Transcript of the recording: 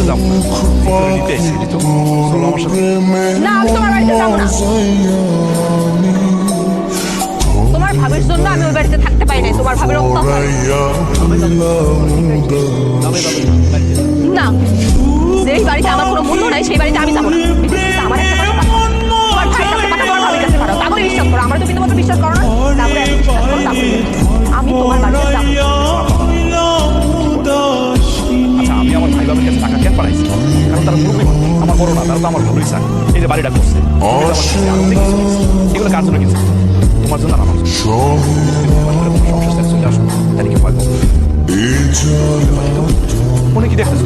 যাবো না তোরে নিতে এসেছি তো চলো আমার সাথে না আমি তোমার বাড়িতে যাবো না তোমার ভাবির জন্য আমি ওই বাড়িতে থাকতে পারি নাই তোমার ভাবির অত্যাচার না যেই বাড়িতে আমার কোনো মূল্য নাই সেই বাড়িতে আমি যাবো না আমার একটা কথা তোমার ভাইয়ের কাছে পাঠাও তোমার ভাবির কাছে পাঠাও তাহলে বিশ্বাস করো আমার তো বিন্দুমাত্র বিশ্বাস করো না তারপরে এত বিশ্বাস করো তারপরে আমি তোমার বাড়িতে যাবো আচ্ছা আমি আমার ভাই বাবার কাছে টাকা কেন পাঠাইছি কারণ তারা মুরব্বী মানুষ আমার বড় না তারা তো আমার ভালোই চায় এই যে বাড়িটা করছে এগুলো কার জন্য কিছু তোমার জন্য আর আমার জন্য সমস্যা চলে আসো তাহলে কি পারবো মনে কি দেখতেছো